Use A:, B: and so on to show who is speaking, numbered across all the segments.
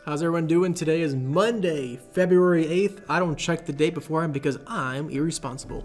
A: How's everyone doing? Today is Monday, February 8th. I don't check the date beforehand because I'm irresponsible.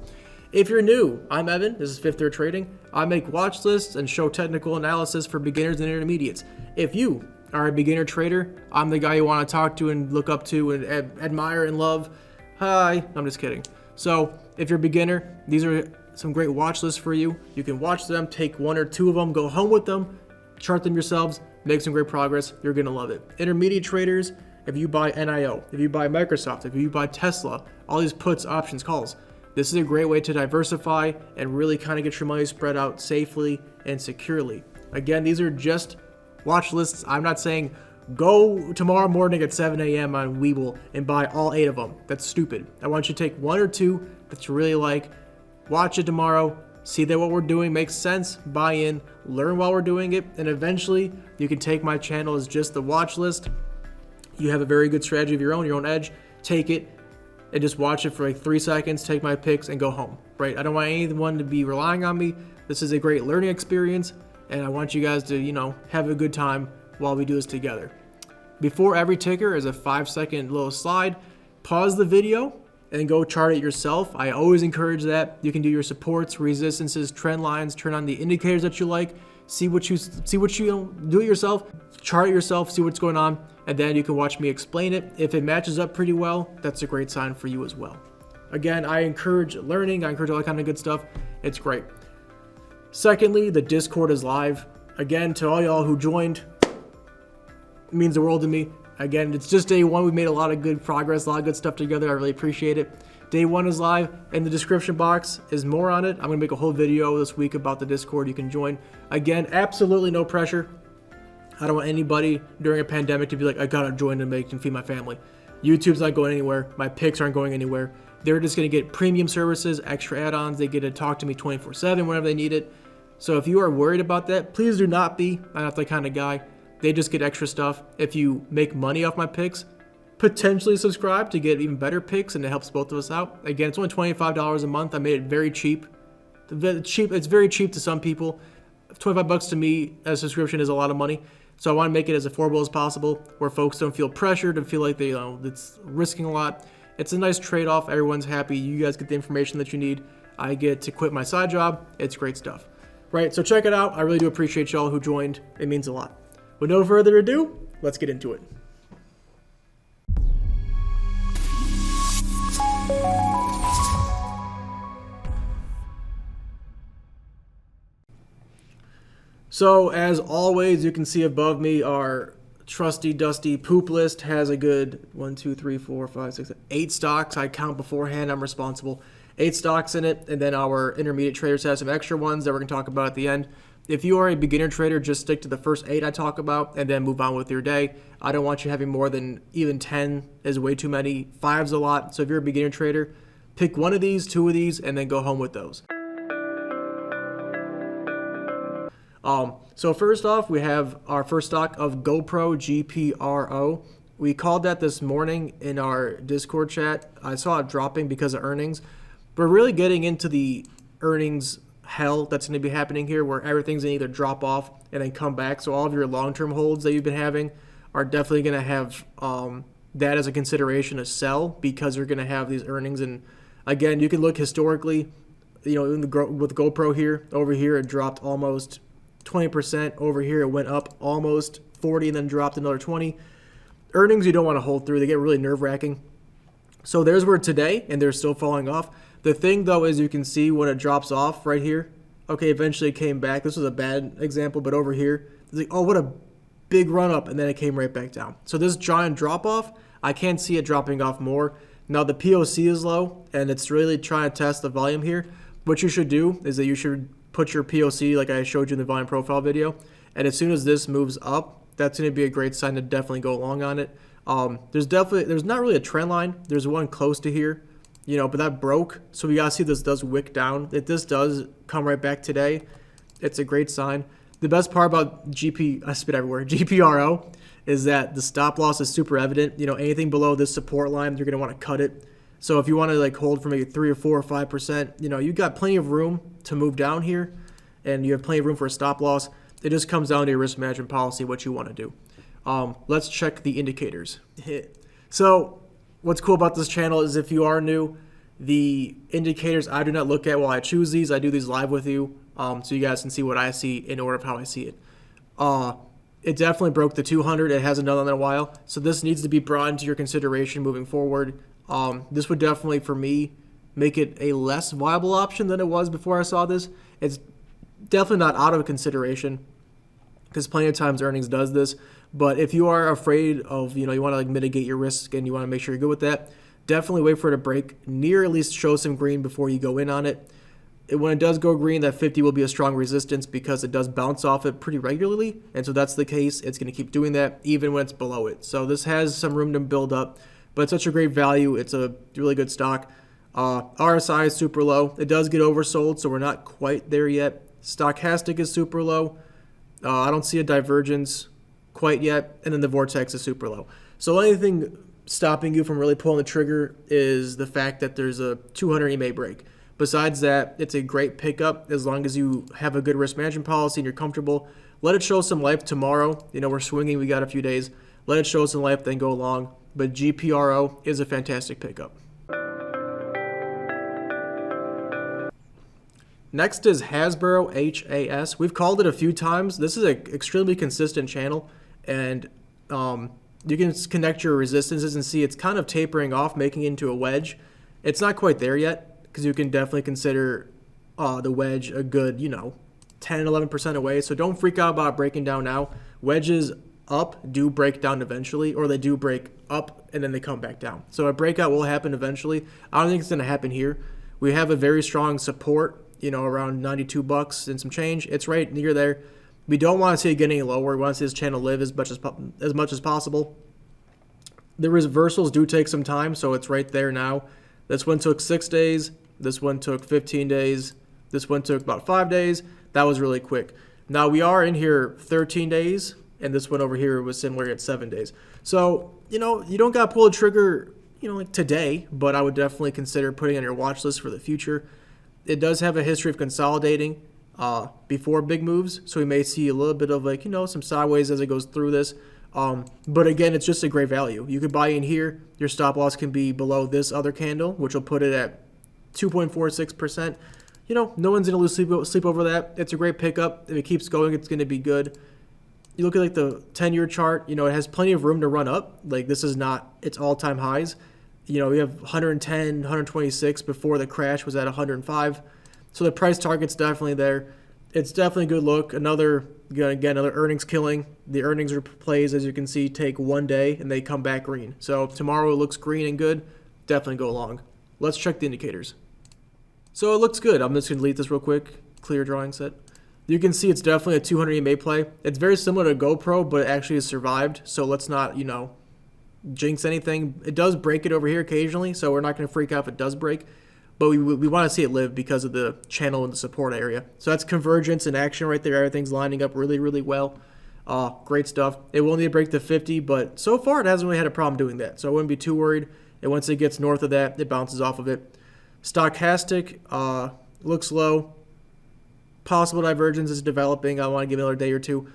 A: If you're new, I'm Evan. This is Fifth Year Trading. I make watch lists and show technical analysis for beginners and intermediates. If you are a beginner trader, I'm the guy you want to talk to and look up to and admire and love. Hi, I'm just kidding. So if you're a beginner, these are some great watch lists for you. You can watch them, take one or two of them, go home with them, chart them yourselves, make some great progress. You're going to love it. Intermediate traders, if you buy NIO, if you buy Microsoft, if you buy Tesla, all these puts, options, calls, this is a great way to diversify and really kind of get your money spread out safely and securely. Again, these are just watch lists. I'm not saying go tomorrow morning at 7 a.m. on Webull and buy all 8 of them. That's stupid. I want you to take one or two that you really like, watch it tomorrow, see that what we're doing makes sense, buy in, learn while we're doing it, and eventually you can take my channel as just the watch list. You have a very good strategy of your own edge, take it and just watch it for like 3 seconds, take my picks and go home, right? I don't want anyone to be relying on me. This is a great learning experience and I want you guys to, have a good time while we do this together. Before every ticker is a 5-second little slide. Pause the video and go chart it yourself. I always encourage that. You can do your supports, resistances, trend lines, turn on the indicators that you like, see what you do it yourself, chart it yourself, see what's going on, and then you can watch me explain it. If it matches up pretty well, that's a great sign for you as well. Again, I encourage learning, I encourage all that kind of good stuff. It's great. Secondly, the Discord is live. Again, to all y'all who joined, it means the world to me. Again, it's just day one. We've made a lot of good progress, a lot of good stuff together. I really appreciate it. Day one is live. In the description box is more on it. I'm going to make a whole video this week about the Discord. You can join. Again, absolutely no pressure. I don't want anybody during a pandemic to be like, I got to join to make and feed my family. YouTube's not going anywhere. My picks aren't going anywhere. They're just going to get premium services, extra add-ons. They get to talk to me 24/7 whenever they need it. So if you are worried about that, please do not be. I'm not that kind of guy. They just get extra stuff. If you make money off my picks, potentially subscribe to get even better picks, and it helps both of us out. Again, it's only $25 a month. I made it very cheap. It's very cheap to some people. $25 to me as a subscription is a lot of money. So I want to make it as affordable as possible, where folks don't feel pressured and feel like they, it's risking a lot. It's a nice trade-off. Everyone's happy. You guys get the information that you need. I get to quit my side job. It's great stuff, right? So check it out. I really do appreciate y'all who joined. It means a lot. With no further ado, let's get into it. So as always, you can see above me our trusty dusty poop list has a good 1, 2, 3, 4, 5, 6, 8 stocks. I count beforehand. I'm responsible. 8 stocks in it, and then our intermediate traders have some extra ones that we're going to talk about at the end. If you are a beginner trader, just stick to the first 8 I talk about and then move on with your day. I don't want you having more than even 10 is way too many. 5's a lot. So if you're a beginner trader, pick one of these, 2 of these, and then go home with those. So first off, we have our first stock of GoPro, GPRO. We called that this morning in our Discord chat. I saw it dropping because of earnings. We're really getting into the earnings hell that's going to be happening here, where everything's going to either drop off and then come back. So all of your long-term holds that you've been having are definitely going to have that as a consideration to sell, because you're going to have these earnings. And again, you can look historically, with GoPro here, over here it dropped almost 20%. Over here it went up almost 40 and then dropped another 20. Earnings you don't want to hold through. They get really nerve-wracking. So there's where today, and they're still falling off. The thing, though, is you can see when it drops off right here. Okay, eventually it came back. This was a bad example, but over here, it's like, oh, what a big run up, and then it came right back down. So this giant drop off, I can't see it dropping off more. Now the POC is low, and it's really trying to test the volume here. What you should do is that you should put your POC, like I showed you in the volume profile video, and as soon as this moves up, that's going to be a great sign to definitely go long on it. There's not really a trend line. There's one close to here. But that broke, so we gotta see this does wick down. If this does come right back today, it's a great sign. The best part about GPRO is that the stop loss is super evident. Anything below this support line, you're gonna want to cut it. So if you want to hold for maybe 3 or 4 or 5%, you've got plenty of room to move down here, and you have plenty of room for a stop loss. It just comes down to your risk management policy, what you want to do. Let's check the indicators. So what's cool about this channel is if you are new, the indicators I do not look at while I choose these. I do these live with you, so you guys can see what I see in order of how I see it. It definitely broke the 200. It hasn't done that in a while, so this needs to be brought into your consideration moving forward. This would definitely, for me, make it a less viable option than it was before I saw this. It's definitely not out of consideration because plenty of times earnings does this. But if you are afraid of, you want to like mitigate your risk and you want to make sure you're good with that, definitely wait for it to break near, at least show some green before you go in on it. When it does go green, that 50 will be a strong resistance because it does bounce off it pretty regularly. And so that's the case. It's going to keep doing that even when it's below it. So this has some room to build up, but it's such a great value. It's a really good stock. RSI is super low. It does get oversold, so we're not quite there yet. Stochastic is super low. I don't see a divergence quite yet. And then the vortex is super low. So the only thing stopping you from really pulling the trigger is the fact that there's a 200 EMA break. Besides that, it's a great pickup as long as you have a good risk management policy and you're comfortable. Let it show some life tomorrow. We're swinging. We got a few days. Let it show some life, then go along. But GPRO is a fantastic pickup. Next is Hasbro, HAS. We've called it a few times. This is an extremely consistent channel, and you can connect your resistances and see it's kind of tapering off, making it into a wedge. It's not quite there yet because you can definitely consider the wedge a good, 10-11% away. So don't freak out about breaking down now. Wedges up do break down eventually, or they do break up and then they come back down. So a breakout will happen eventually. I don't think it's going to happen here. We have a very strong support, around $92 and some change. It's right near there. We don't want to see it get any lower. We want to see this channel live as much as possible. The reversals do take some time, so it's right there now. This one took 6 days. This one took 15 days. This one took about 5 days. That was really quick. Now we are in here 13 days, and this one over here was similar at 7 days. So, you don't got to pull the trigger, like today, but I would definitely consider putting on your watch list for the future. It does have a history of consolidating before big moves, so we may see a little bit of some sideways as it goes through this. But again, it's just a great value. You could buy in here. Your stop loss can be below this other candle, which will put it at 2.46%. No one's going to lose sleep over that. It's a great pickup. If it keeps going, it's going to be good. You look at the 10-year chart, it has plenty of room to run up. This is not its all-time highs. We have 110, 126 before the crash was at 105. So the price target's definitely there. It's definitely a good look. Another earnings killing. The earnings plays, as you can see, take 1 day and they come back green. So tomorrow it looks green and good. Definitely go along. Let's check the indicators. So it looks good. I'm just going to delete this real quick. Clear drawing set. You can see it's definitely a 200 EMA play. It's very similar to GoPro, but it actually has survived. So let's not, jinx anything. It does break it over here occasionally, so we're not going to freak out if it does break. But we want to see it live because of the channel and the support area. So that's convergence in action right there. Everything's lining up really, really well. Great stuff. It will need to break the 50, but so far it hasn't really had a problem doing that. So I wouldn't be too worried. And once it gets north of that, it bounces off of it. Stochastic looks low. Possible divergence is developing. I want to give it another day or two.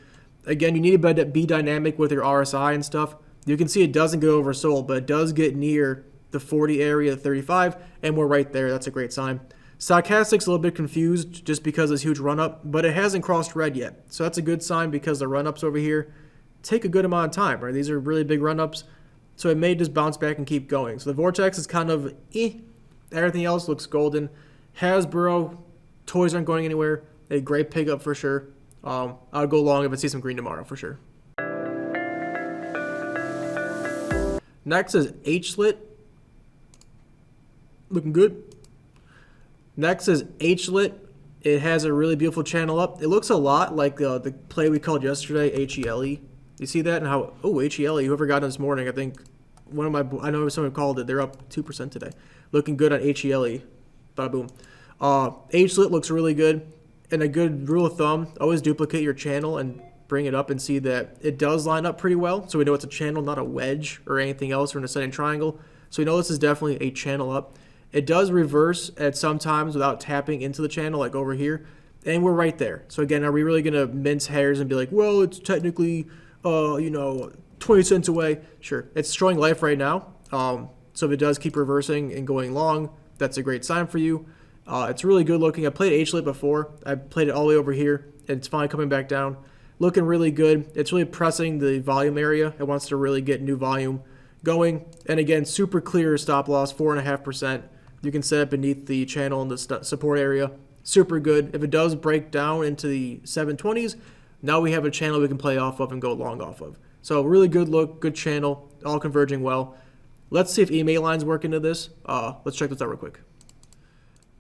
A: Again, you need to be dynamic with your RSI and stuff. You can see it doesn't get oversold, but it does get near the 40 area, 35, and we're right there. That's a great sign. Stochastic's a little bit confused just because of this huge run-up, but it hasn't crossed red yet. So that's a good sign because the run-ups over here take a good amount of time, right? These are really big run-ups, so it may just bounce back and keep going. So the vortex is kind of Everything else looks golden. Hasbro, toys aren't going anywhere. A great pickup for sure. I'll go long if I see some green tomorrow for sure. Next is HLIT. Looking good. Next is HLIT. It has a really beautiful channel up. It looks a lot like the play we called yesterday, HELE. You see that? And how, HELE, whoever got it this morning, I think I know someone called it. They're up 2% today. Looking good on HELE. Bada boom. HLIT looks really good. And a good rule of thumb, always duplicate your channel and bring it up and see that it does line up pretty well. So we know it's a channel, not a wedge or anything else or an ascending triangle. So we know this is definitely a channel up. It does reverse at some times without tapping into the channel, like over here. And we're right there. So again, are we really going to mince hairs and be like, well, it's technically, 20 cents away. Sure, it's showing life right now. So if it does keep reversing and going long, that's a great sign for you. It's really good looking. I played HLIT before. I played it all the way over here, and it's finally coming back down. Looking really good. It's really pressing the volume area. It wants to really get new volume going. And again, super clear stop loss, 4.5%. You can set it beneath the channel in the support area. Super good. If it does break down into the 720s, now we have a channel we can play off of and go long off of. So really good look, good channel, all converging well. Let's see if EMA lines work into this. Let's check this out real quick.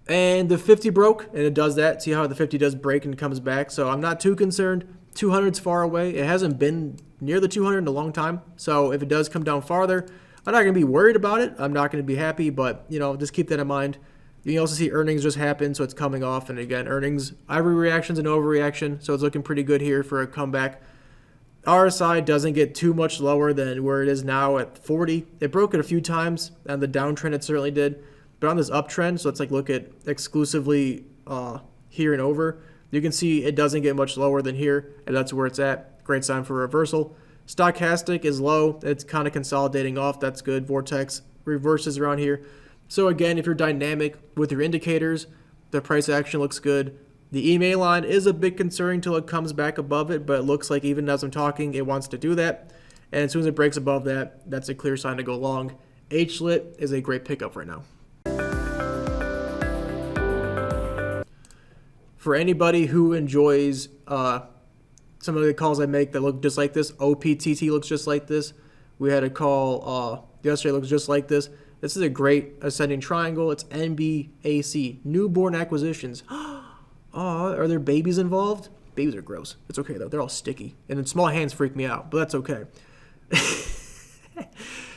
A: And the 50 broke, and it does that. See how the 50 does break and comes back. So I'm not too concerned. 200's far away. It hasn't been near the 200 in a long time. So if it does come down farther, I'm not going to be worried about it. I'm not going to be happy, but, just keep that in mind. You can also see earnings just happened, so it's coming off. And again, earnings, every reaction's an overreaction, so it's looking pretty good here for a comeback. RSI doesn't get too much lower than where it is now at 40. It broke it a few times, and the downtrend it certainly did. But on this uptrend, so let's look at exclusively here and over, you can see it doesn't get much lower than here, and that's where it's at. Great sign for reversal. Stochastic is low. It's kind of consolidating off. That's good. Vortex reverses around here. So again, if you're dynamic with your indicators, the price action looks good. The EMA line is a bit concerning until it comes back above it, but it looks like even as I'm talking, it wants to do that. And as soon as it breaks above that, that's a clear sign to go long. HLIT is a great pickup right now. For anybody who enjoys some of the calls I make that look just like this, OPTT looks just like this. We had a call yesterday looks just like this. This is a great ascending triangle. It's NBAC, newborn acquisitions. Are there babies involved? Babies are gross. It's okay though. They're all sticky, and then small hands freak me out, but that's okay.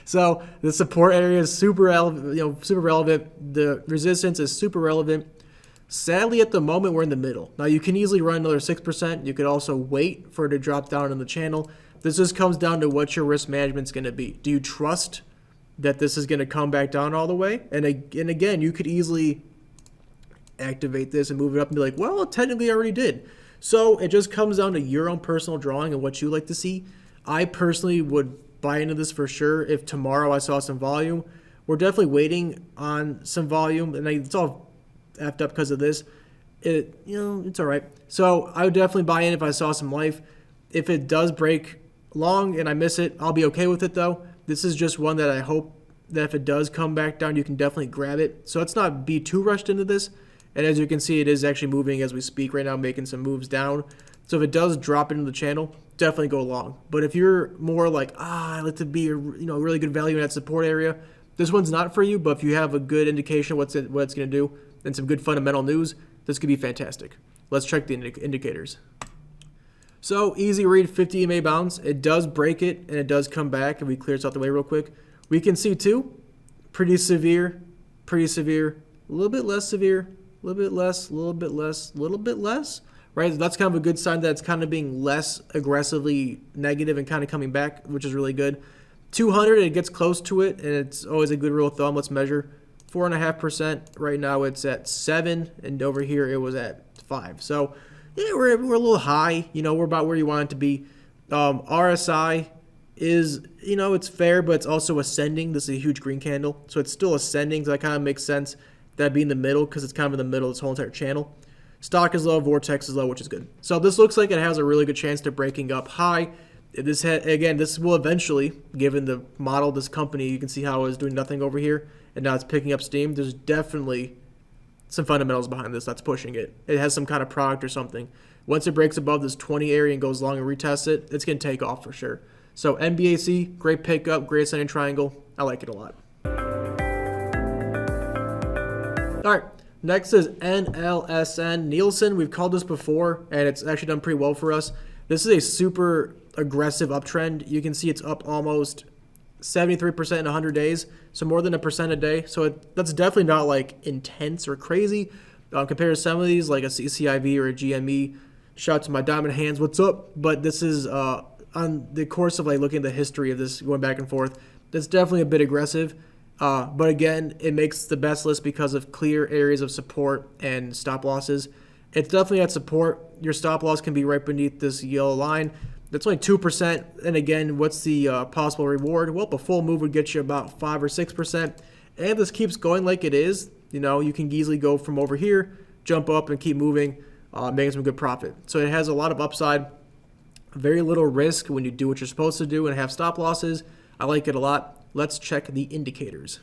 A: So the support area is super relevant. Super relevant. The resistance is super relevant. Sadly, at the moment, we're in the middle. Now, you can easily run another 6%. You could also wait for it to drop down in the channel. This just comes down to what your risk management's going to be. Do you trust that this is going to come back down all the way? And again, you could easily activate this and move it up and be like, well, technically I already did. So it just comes down to your own personal drawing and what you like to see. I personally would buy into this for sure if tomorrow I saw some volume. We're definitely waiting on some volume, and it's all effed up because of this. It's all right. So I would definitely buy in if I saw some life. If it does break long and I miss it, I'll be okay with it though. This is just one that I hope that if it does come back down, you can definitely grab it. So let's not be too rushed into this. And as you can see, it is actually moving as we speak right now, making some moves down. So if it does drop into the channel, definitely go long. But if you're more like, I like to be a really good value in that support area, this one's not for you. But if you have a good indication of what it's going to do and some good fundamental news, this could be fantastic. Let's check the indicators. So easy read, 50 EMA bounce. It does break it and it does come back. And we clear this out the way real quick. We can see too, pretty severe, a little bit less severe, a little bit less, a little bit less, a little bit less, right? That's kind of a good sign that it's kind of being less aggressively negative and kind of coming back, which is really good. 200, it gets close to it, and it's always a good rule of thumb. Let's measure 4.5%. Right now it's at 7, and over here it was at 5. So yeah, we're a little high. We're about where you want it to be. RSI is, it's fair, but it's also ascending. This is a huge green candle, so it's still ascending. So that kind of makes sense. That'd be in the middle because it's kind of in the middle of this whole entire channel. Stock is low, vortex is low, which is good. So this looks like it has a really good chance to breaking up high. This will eventually, given the model of this company, you can see how it was doing nothing over here, and now it's picking up steam. There's definitely some fundamentals behind this that's pushing it. It has some kind of product or something. Once it breaks above this 20 area and goes long and retests it, it's going to take off for sure. So NBAC, great pickup, great ascending triangle. I like it a lot. All right, next is NLSN. Nielsen, we've called this before, and it's actually done pretty well for us. This is a super aggressive uptrend. You can see it's up almost 73% in 100 days, so more than 1% a day. So that's definitely not like intense or crazy. Compared to some of these, like a CCIV or a GME. Shout out to my diamond hands, what's up? But this is on the course of looking at the history of this going back and forth. That's definitely a bit aggressive. But again, it makes the best list because of clear areas of support and stop losses. It's definitely at support. Your stop loss can be right beneath this yellow line. That's only 2%. And again, what's the possible reward? Well, a full move would get you about 5 or 6%. And this keeps going like it is. You know, you can easily go from over here, jump up and keep moving, making some good profit. So it has a lot of upside, very little risk when you do what you're supposed to do and have stop losses. I like it a lot. Let's check the indicators.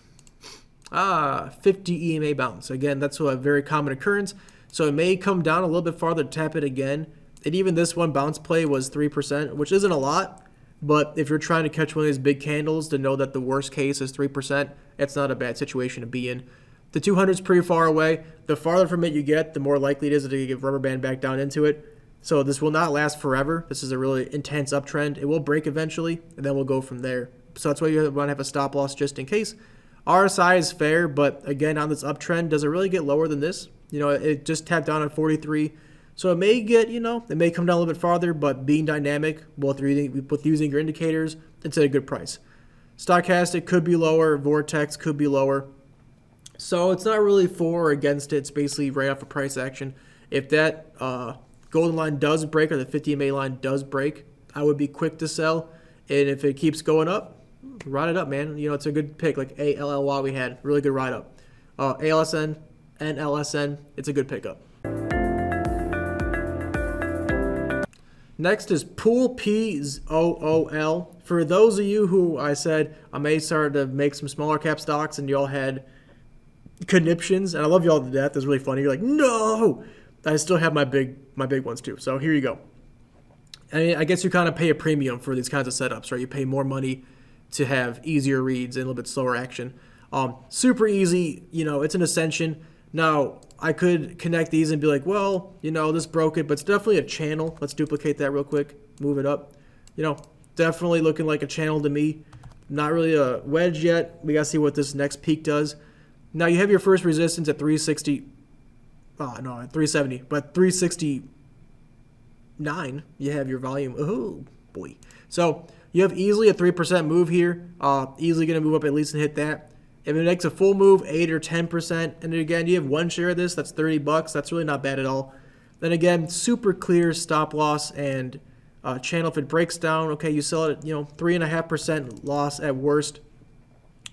A: 50 EMA bounce. Again, that's a very common occurrence. So it may come down a little bit farther to tap it again. And even this one bounce play was 3%, which isn't a lot. But if you're trying to catch one of these big candles to know that the worst case is 3%, it's not a bad situation to be in. The 200 is pretty far away. The farther from it you get, the more likely it is to get rubber band back down into it. So this will not last forever. This is a really intense uptrend. It will break eventually, and then we'll go from there. So that's why you want to have a stop loss just in case. RSI is fair, but again, on this uptrend, does it really get lower than this? You know, it just tapped down at 43. So it may get, you know, it may come down a little bit farther, but being dynamic, both using your indicators, it's at a good price. Stochastic could be lower, Vortex could be lower. So it's not really for or against it. It's basically right off of price action. If that golden line does break or the 50 EMA line does break, I would be quick to sell. And if it keeps going up, ride it up, man. You know, it's a good pick. Like ALLY we had, really good ride up. ALSN, NLSN, it's a good pickup. Next is Pool POOL. For those of you who I said I may start to make some smaller cap stocks and y'all had conniptions, and I love y'all to death. It's really funny. You're like, no! I still have my big ones too. So here you go. I mean, I guess you kind of pay a premium for these kinds of setups, right? You pay more money to have easier reads and a little bit slower action. Super easy. You know, it's an ascension. Now, I could connect these and be like, well, you know, this broke it, but it's definitely a channel. Let's duplicate that real quick. Move it up. You know, definitely looking like a channel to me. Not really a wedge yet. We got to see what this next peak does. Now, you have your first resistance at 360. Oh, no, at 370. But 369, you have your volume. Oh, boy. So you have easily a 3% move here. Easily going to move up at least and hit that. If it makes a full move, 8 or 10%, and then again, you have one share of this, that's $30. That's really not bad at all. Then again, super clear stop loss and channel. If it breaks down, okay, you sell it at, 3.5% loss at worst.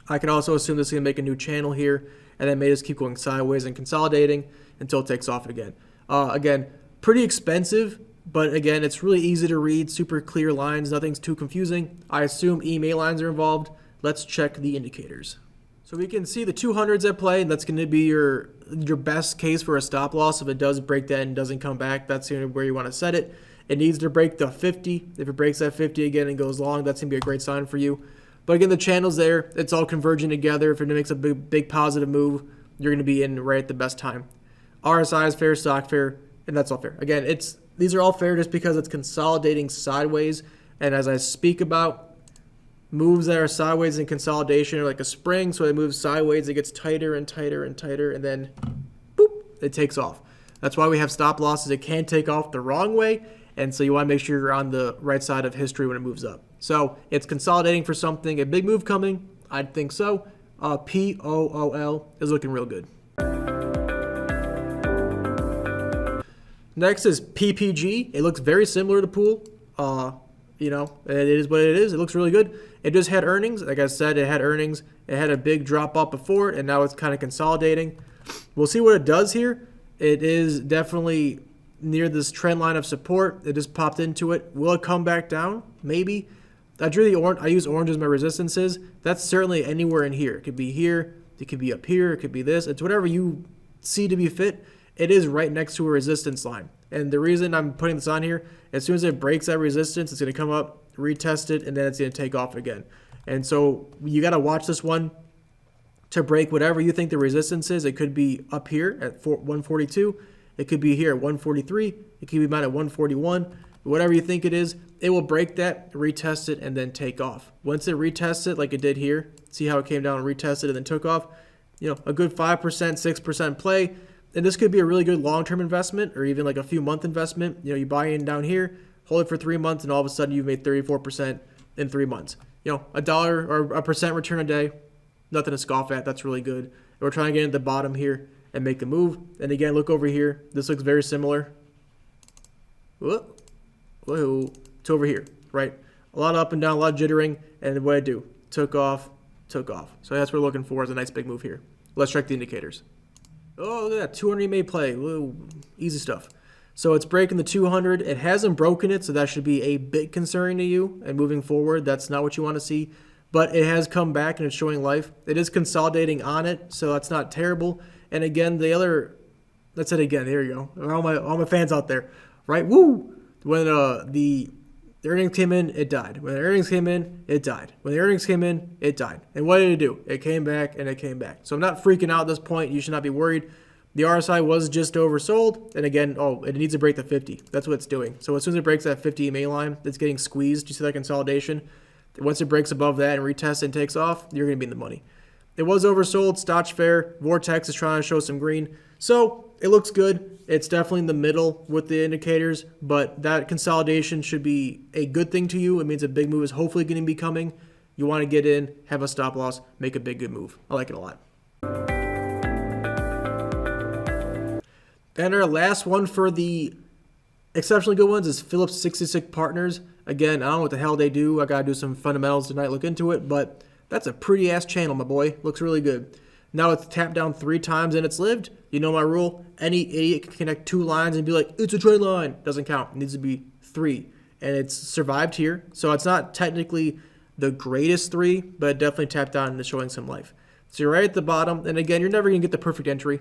A: I can also assume this is going to make a new channel here, and then may just keep going sideways and consolidating until it takes off again. Again, pretty expensive, but again, it's really easy to read, super clear lines, nothing's too confusing. I assume EMA lines are involved. Let's check the indicators. So we can see the 200s at play, and that's going to be your best case for a stop loss. If it does break that and doesn't come back, that's where you want to set it. It needs to break the 50. If it breaks that 50 again and goes long, that's going to be a great sign for you. But again, the channel's there. It's all converging together. If it makes a big positive move, you're going to be in right at the best time. RSI is fair, stock fair, and that's all fair. Again, these are all fair just because it's consolidating sideways. And as I speak about, moves that are sideways in consolidation are like a spring, so it moves sideways, it gets tighter and tighter and tighter, and then boop, it takes off. That's why we have stop losses. It can take off the wrong way, and so you want to make sure you're on the right side of history when it moves up. So it's consolidating for something, a big move coming, I think so. POOL is looking real good. Next is PPG. It looks very similar to Pool. It is what it is. It looks really good. It just had earnings. Like I said, it had earnings. It had a big drop off before it, and now it's kind of consolidating. We'll see what it does here. It is definitely near this trend line of support. It just popped into it. Will it come back down? Maybe. I use orange as my resistances. That's certainly anywhere in here. It could be here. It could be up here. It could be this. It's whatever you see to be fit. It is right next to a resistance line. And the reason I'm putting this on here, as soon as it breaks that resistance, it's going to come up, retest it, and then it's going to take off again. And so you got to watch this one to break whatever you think the resistance is. It could be up here at 142. It could be here at 143. It could be mine at 141. Whatever you think it is, it will break that, retest it, and then take off. Once it retests it like it did here, see how it came down and retested and then took off, a good 5%, 6% play. And this could be a really good long-term investment or even like a few month investment. You buy in down here, hold it for 3 months, and all of a sudden you've made 34% in 3 months. $1 or a percent return a day, nothing to scoff at. That's really good. And we're trying to get into the bottom here and make a move. And again, look over here. This looks very similar. Whoa. to over here, right? A lot of up and down, a lot of jittering, and what I do, took off. So that's what we're looking for is a nice big move here. Let's check the indicators. Oh, look at that, 200 EMA play. Whoa, easy stuff. So it's breaking the 200. It hasn't broken it, so that should be a bit concerning to you. And moving forward, that's not what you want to see. But it has come back and it's showing life. It is consolidating on it, so that's not terrible. And again, that's it again. There you go. All my fans out there, right? Woo! When the earnings came in, it died. When the earnings came in, it died. When the earnings came in, it died. And what did it do? It came back and it came back. So I'm not freaking out at this point. You should not be worried. The RSI was just oversold. And again, it needs to break the 50. That's what it's doing. So as soon as it breaks that 50 EMA line, it's getting squeezed. You see that consolidation? Once it breaks above that and retests and takes off, you're going to be in the money. It was oversold. Stotch fair. Vortex is trying to show some green. So it looks good. It's definitely in the middle with the indicators, but that consolidation should be a good thing to you. It means a big move is hopefully going to be coming. You want to get in, have a stop loss, make a big good move. I like it a lot. And our last one for the exceptionally good ones is Phillips 66 Partners. Again, I don't know what the hell they do. I got to do some fundamentals tonight, look into it, but that's a pretty ass channel, my boy. Looks really good. Now it's tapped down 3 times and it's lived. You know my rule. Any idiot can connect 2 lines and be like, it's a trade line. Doesn't count. It needs to be 3. And it's survived here. So it's not technically the greatest 3, but it definitely tapped down and is showing some life. So you're right at the bottom. And again, you're never going to get the perfect entry,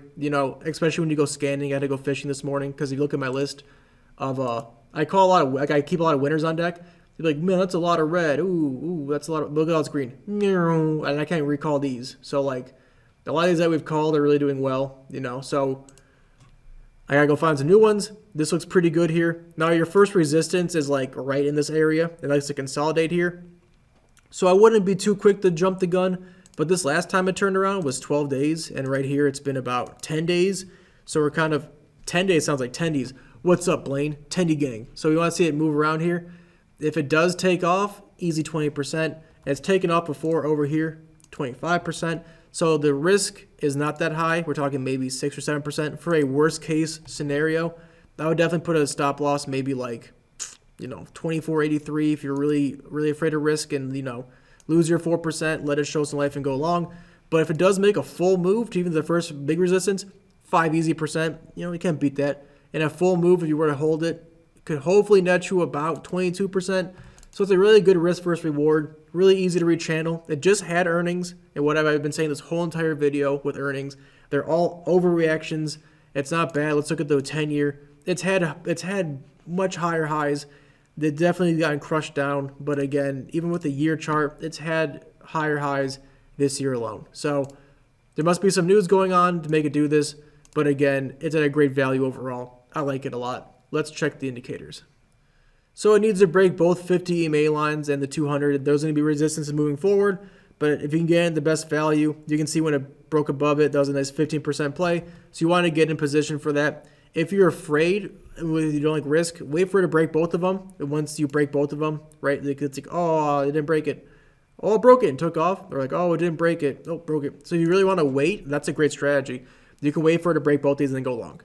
A: especially when you go scanning. I had to go fishing this morning because if you look at my list of, I keep a lot of winners on deck. You're like, man, that's a lot of red. Ooh, that's a lot of, look at all this green. And I can't recall these. So like, a lot of these that we've called are really doing well, so I gotta go find some new ones. This looks pretty good here. Now your first resistance is like right in this area. It likes to consolidate here. So I wouldn't be too quick to jump the gun, but this last time it turned around was 12 days, and right here it's been about 10 days. So we're kind of, 10 days sounds like tendies. What's up, Blaine? Tendy gang. So we want to see it move around here. If it does take off, easy 20%. It's taken off before over here, 25%. So the risk is not that high. We're talking maybe 6 or 7%. For a worst case scenario, I would definitely put a stop loss maybe like, 24.83 if you're really, really afraid of risk and, lose your 4%, let it show some life and go long. But if it does make a full move to even the first big resistance, 5 easy percent, you can't beat that. And a full move, if you were to hold it, could hopefully net you about 22%. So it's a really good risk versus reward, really easy to rechannel. It just had earnings, and what I've been saying this whole entire video with earnings, they're all overreactions. It's not bad. Let's look at the 10-year. It's had much higher highs. They've definitely gotten crushed down, but again, even with the year chart, it's had higher highs this year alone. So there must be some news going on to make it do this, but again, it's at a great value overall. I like it a lot. Let's check the indicators. So it needs to break both 50 EMA lines and the 200. Those are going to be resistances moving forward. But if you can get in the best value, you can see when it broke above it, that was a nice 15% play. So you want to get in position for that. If you're afraid, you don't like risk, wait for it to break both of them. And once you break both of them, right, it's like, oh, it didn't break it. Oh, it broke it and took off. Or like, oh, it didn't break it. Oh, broke it. So you really want to wait. That's a great strategy. You can wait for it to break both these and then go long.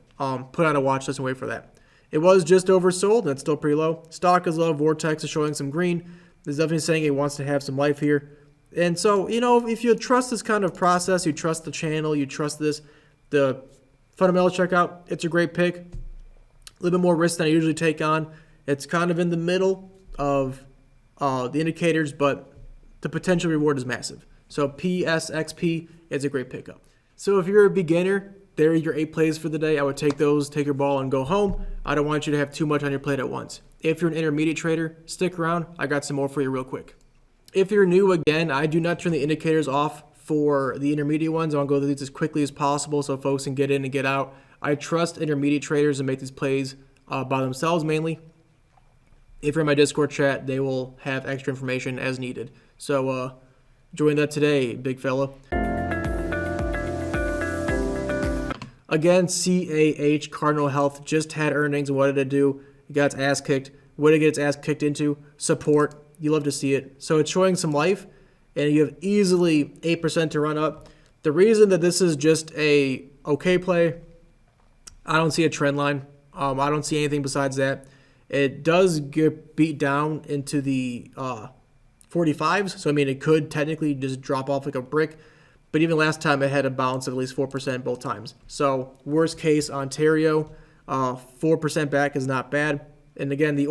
A: Put on a watch list and wait for that. It was just oversold, and it's still pretty low. Stock is low. Vortex is showing some green. It's definitely saying it wants to have some life here. And so, if you trust this kind of process, you trust the channel, you trust the fundamental checkout, it's a great pick. A little bit more risk than I usually take on. It's kind of in the middle of the indicators, but the potential reward is massive. So PSXP is a great pickup. So if you're a beginner, there are your 8 plays for the day. I would take those, take your ball, and go home. I don't want you to have too much on your plate at once. If you're an intermediate trader, stick around. I got some more for you real quick. If you're new, again, I do not turn the indicators off for the intermediate ones. I want to go through these as quickly as possible so folks can get in and get out. I trust intermediate traders and make these plays by themselves mainly. If you're in my Discord chat, they will have extra information as needed. So join that today, big fella. Again, CAH, Cardinal Health, just had earnings. And what did it do? It got its ass kicked. What did it get its ass kicked into? Support. You love to see it. So it's showing some life, and you have easily 8% to run up. The reason that this is just a okay play, I don't see a trend line. I don't see anything besides that. It does get beat down into the 45s, so I mean it could technically just drop off like a brick, but even last time it had a bounce of at least 4% both times. So worst case, Ontario, 4% back is not bad. And again, the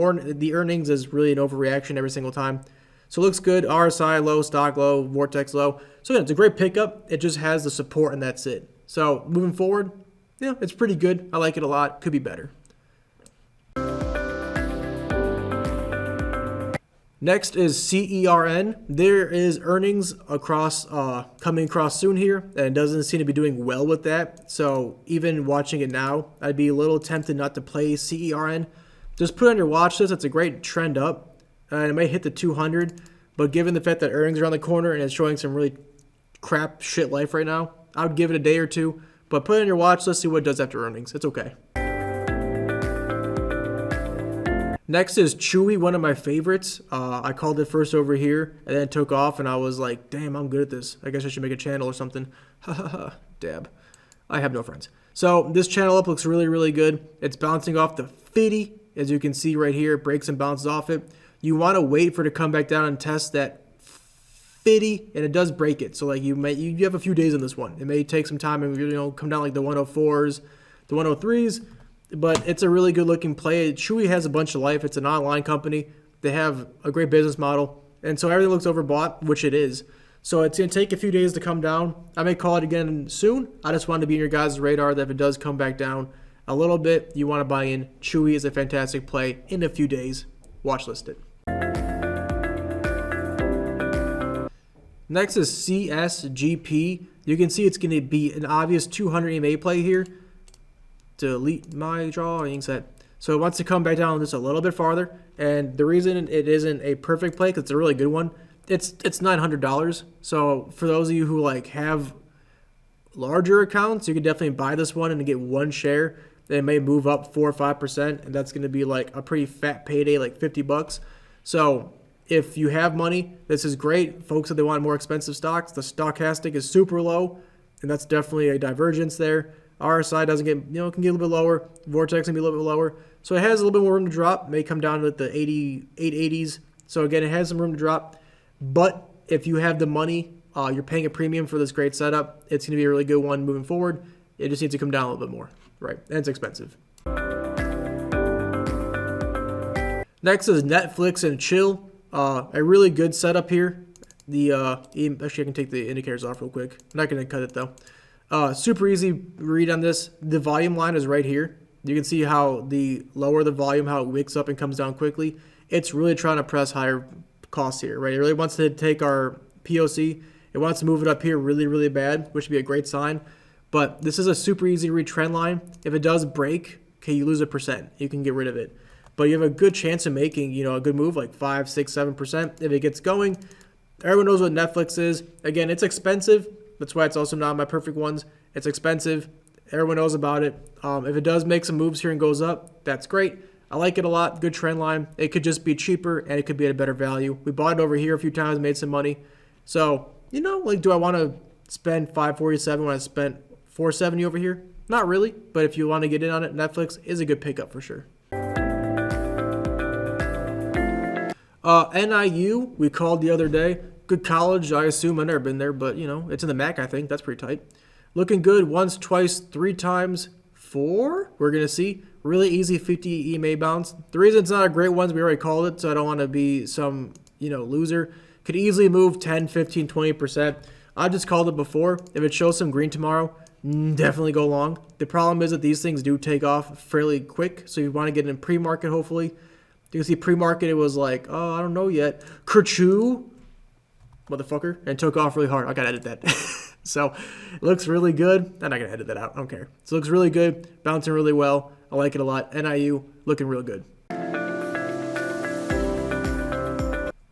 A: earnings is really an overreaction every single time. So it looks good. RSI low, stock low, Vortex low. So again, it's a great pickup. It just has the support and that's it. So moving forward, yeah, it's pretty good. I like it a lot. Could be better. Next is CERN. There is earnings coming across soon here, and it doesn't seem to be doing well with that. So even watching it now, I'd be a little tempted not to play CERN. Just put it on your watch list. It's a great trend up, and it may hit the 200. But given the fact that earnings are around the corner and it's showing some really crap shit life right now, I would give it a day or two. But put it on your watch list, see what it does after earnings. It's okay. Next is CHWY, one of my favorites. I called it first over here, and then it took off, and I was like, damn, I'm good at this. I guess I should make a channel or something. Ha ha ha, dab. I have no friends. So this channel up looks really, really good. It's bouncing off the 50, as you can see right here. It breaks and bounces off it. You want to wait for it to come back down and test that 50, and it does break it. So like you have a few days on this one. It may take some time and come down like the 104s, the 103s. But it's a really good looking play. CHWY has a bunch of life. It's an online company. They have a great business model. And so everything looks overbought, which it is. So it's going to take a few days to come down. I may call it again soon. I just wanted to be on your guys' radar that if it does come back down a little bit, you want to buy in. CHWY is a fantastic play in a few days. Watchlist it. Next is CSGP. You can see it's going to be an obvious 200 EMA play here. Delete my drawing set. So it wants to come back down just a little bit farther. And the reason it isn't a perfect play, because it's a really good one, it's $900. So for those of you who like have larger accounts, you can definitely buy this one and get one share. It may move up 4 or 5%, and that's going to be like a pretty fat payday, like $50. So if you have money, this is great. Folks, if they want more expensive stocks, the stochastic is super low, and that's definitely a divergence there. RSI doesn't get, can get a little bit lower. Vortex can be a little bit lower. So it has a little bit more room to drop. May come down to the 880s. So again, it has some room to drop. But if you have the money, you're paying a premium for this great setup. It's going to be a really good one moving forward. It just needs to come down a little bit more. Right. And it's expensive. Next is Netflix and Chill. A really good setup here. Actually, I can take the indicators off real quick. I'm not going to cut it though. Super easy read on this. The volume line is right here. You can see how the lower the volume, how it wakes up and comes down quickly. It's really trying to press higher costs here, right? It really wants to take our POC. It wants to move it up here really, really bad, which would be a great sign. But this is a super easy read trend line. If it does break, okay, you lose 1%. You can get rid of it. But you have a good chance of making, a good move, like 5, 6, 7% if it gets going. Everyone knows what Netflix is. Again, it's expensive. That's why it's also not my perfect ones. It's expensive. Everyone knows about it. If it does make some moves here and goes up, that's great. I like it a lot. Good trend line. It could just be cheaper, and it could be at a better value. We bought it over here a few times, made some money. So, do I want to spend $547 when I spent $470 over here? Not really, but if you want to get in on it, Netflix is a good pickup for sure. NIU, we called the other day. Good college, I assume. I've never been there, but, it's in the MAC, I think. That's pretty tight. Looking good once, twice, 3 times, 4. We're going to see. Really easy 50 EMA bounce. The reason it's not a great one is we already called it, so I don't want to be some, loser. Could easily move 10, 15, 20%. I just called it before. If it shows some green tomorrow, definitely go long. The problem is that these things do take off fairly quick, so you want to get in pre-market, hopefully. You can see pre-market, it was like, oh, I don't know yet. Kerchoo, motherfucker, and took off really hard. I gotta edit that. So it looks really good. I'm not gonna edit that out. I don't care. So it looks really good, bouncing really well. I like it a lot. NIU looking real good.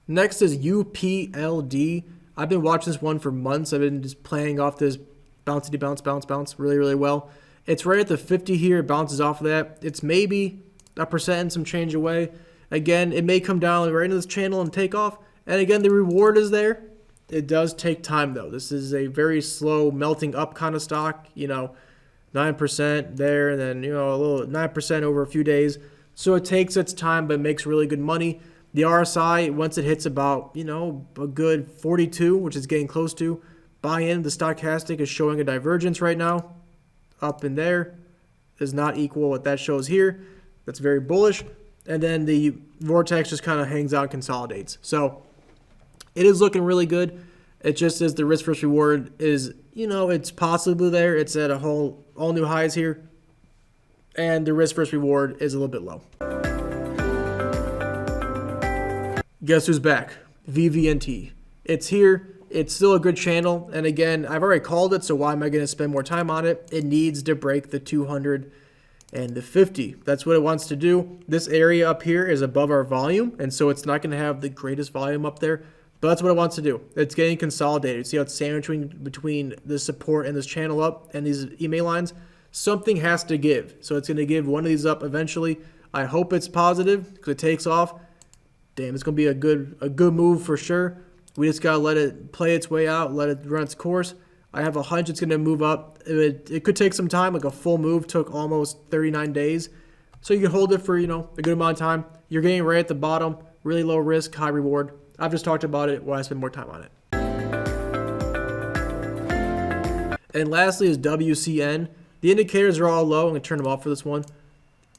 A: Next is UPLD. I've been watching this one for months. I've been just playing off this bouncy bounce really, really well. It's right at the 50 here. It bounces off of that. It's maybe 1% and some change away. Again, it may come down right into this channel and take off. And again, the reward is there. It does take time, though. This is a very slow melting up kind of stock. 9% there, and then, a little 9% over a few days. So it takes its time, but makes really good money. The RSI, once it hits about, a good 42, which is getting close to, buy in. The stochastic is showing a divergence right now. Up in there does not equal what that shows here. That's very bullish. And then the vortex just kind of hangs out and consolidates. So it is looking really good. It just is the risk versus reward is, it's possibly there. It's at all new highs here. And the risk versus reward is a little bit low. Guess who's back? VVNT. It's here. It's still a good channel. And again, I've already called it, so why am I going to spend more time on it? It needs to break the 200 and the 50. That's what it wants to do. This area up here is above our volume, and so it's not going to have the greatest volume up there. But that's what it wants to do. It's getting consolidated. See how it's sandwiching between the support and this channel up and these EMA lines? Something has to give. So it's going to give one of these up eventually. I hope it's positive because it takes off. Damn, it's going to be a good move for sure. We just got to let it play its way out, let it run its course. I have a hunch it's going to move up. It could take some time. Like a full move took almost 39 days. So you can hold it for, a good amount of time. You're getting right at the bottom. Really low risk, high reward. I've just talked about it while I spend more time on it. And lastly is WCN. The indicators are all low. I'm going to turn them off for this one.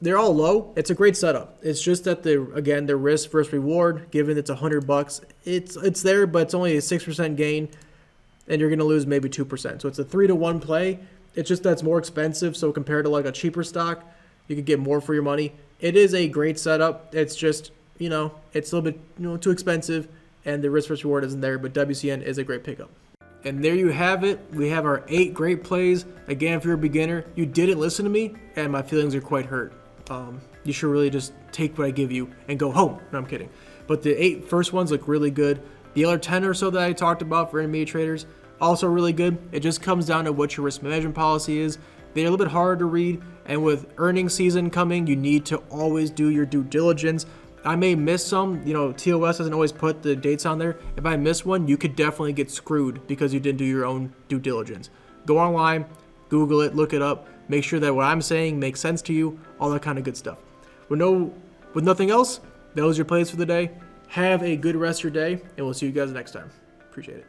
A: They're all low. It's a great setup. It's just that the risk versus reward, given it's $100, it's there, but it's only a 6% gain, and you're going to lose maybe 2%. So it's a 3-to-1 play. It's just that's more expensive. So compared to like a cheaper stock, you could get more for your money. It is a great setup. It's just, it's a little bit too expensive, and the risk versus reward isn't there. But WCN is a great pickup. And there you have it. We have our 8 great plays. Again, if you're a beginner, you didn't listen to me, and my feelings are quite hurt. You should really just take what I give you and go home. No, I'm kidding. But the 8 first ones look really good. The other 10 or so that I talked about for intermediate traders, also really good. It just comes down to what your risk management policy is. They're a little bit harder to read, and with earnings season coming, you need to always do your due diligence. I may miss some, TOS doesn't always put the dates on there. If I miss one, you could definitely get screwed because you didn't do your own due diligence. Go online, Google it, look it up, make sure that what I'm saying makes sense to you, all that kind of good stuff. With nothing else, those are your plays for the day. Have a good rest of your day, and we'll see you guys next time. Appreciate it.